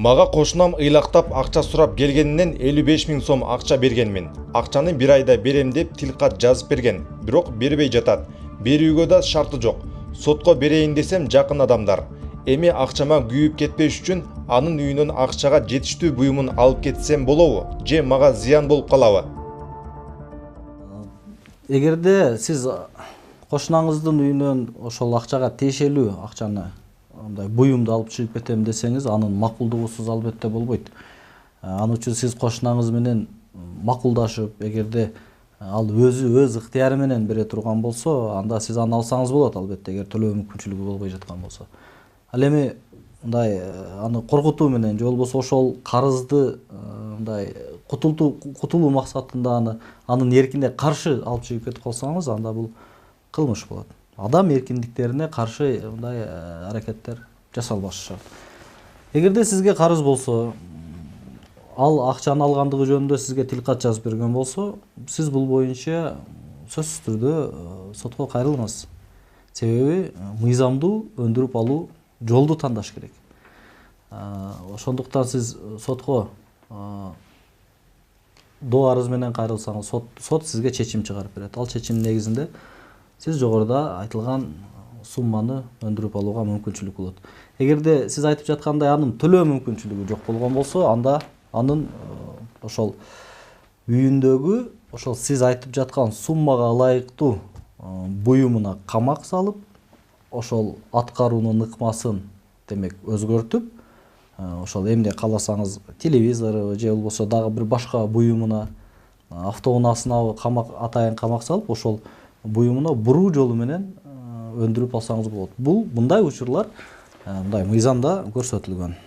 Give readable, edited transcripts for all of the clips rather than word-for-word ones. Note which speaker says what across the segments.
Speaker 1: Мага кошунам ыйлактап акча сурап келгенинен 55 000 сом акча бергенмин. Акчаны бир айда берем деп тилкат жазып берген, бирок бербей жатат. Берүүгө да шарты жок. Сотко берейин десем жакын адамдар. Эми акчама күйүп кетпеш үчүн анын үйүнөн акчага жетиштүү буюмун алып кетсем болобу, же мага зыян болуп калабы?
Speaker 2: Эгерде сиз кошунаңыздын үйүнөн ошол акчага тиешелүү акчаны мындай буюмду алып чыгып кетем десеңиз, анын макулдугусуз албетте болбойт. Ал үчүн сиз кошунаңыз менен макулдашып, эгерде ал өзү өз ыктыяры менен бере турган болсо, анда сиз аны алсаңыз болот, албетте, эгер төлөө мүмкүнчүлүгү болбой жаткан болсо. Ал эми мындай аны коркутуу менен же болбосо ошол карызды мындай кутулуу максатында анын эркине каршы алып чыгып кетип калсаңыз, анда бул кылмыш болот. Адам эркиндиктерине каршы мындай аракеттер жасалбашы шарт. Эгерде сизге карыз болсо, ал акчаны алгандыгы жөнүндө сизге тилкат жазып берген болсо, сиз бул боюнча сөзсүз түрдө сотко кайрылыңыз. Себеби мыйзамдуу өндүрүп алуу жолду тандаш керек. Ошондуктан сиз сотко доо арыз менен кайрылсаңыз, сот сизге чечим чыгарып берет. Ал чечимдин негизинде сиз жогоруда айтылган сумманы өндүрүп алууга мүмкүнчүлүк болот. Эгерде сиз айтып жаткандай анын төлөө мүмкүнчүлүгү жок болгон болсо, анда анын ошол үйүндөгү ошол сиз айтып жаткан суммага ылайыктуу буюмуна камак салып, ошол аткаруунун ыкмасын демек өзгөртүп, ошол эмне кааласаңыз телевизор же болбосо дагы бир башка буюмуна, автоунаасына атайын камак салып, ошол буюмуна буруу жолу менен өндүрүп алсаңыз болот. Мындай учурлар мындай мыйзамда көрсөтүлгөн.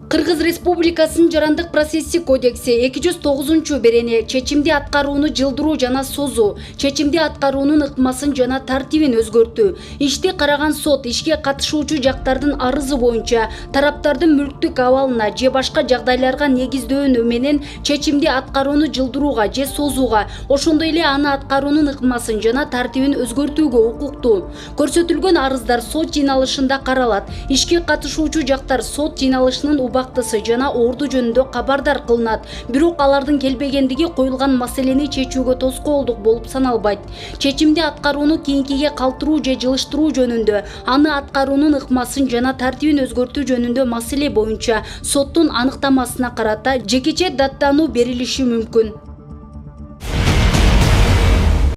Speaker 3: Кыргыз Республикасынын Жарандык процессик кодекси 209-берене чечимди аткарууну жылдыруу жана созуу, чечимди аткаруунун ыкмасын жана тартибин өзгөртүү, ишти караган сот ишке катышуучу жактардын арызы боюнча тараптардын мүлктүк абалына же башка жагдайларга негиздөөнү менен чечимди аткарууну жылдырууга же созууга, ошондой эле аны аткаруунун ыкмасын жана тартибин өзгөртүүгө укуктуу. Көрсөтүлгөн арыздар сот жыйналышында каралат. Ишке катышуучу жактар сот жыйналышынын убактысы жана орду жөнүндө кабардар кылынат. Бирок алардын келбегендиги коюлган маселени чечүүгө тоскоолдук болуп саналбайт. Чечимди аткарууну кийинкиге калтыруу же жылыштыруу жөнүндө, аны аткаруунун ыкмасын жана тартибин өзгөртүү жөнүндө маселе боюнча соттун аныктамасына карата жекече даттануу берилиши мүмкүн.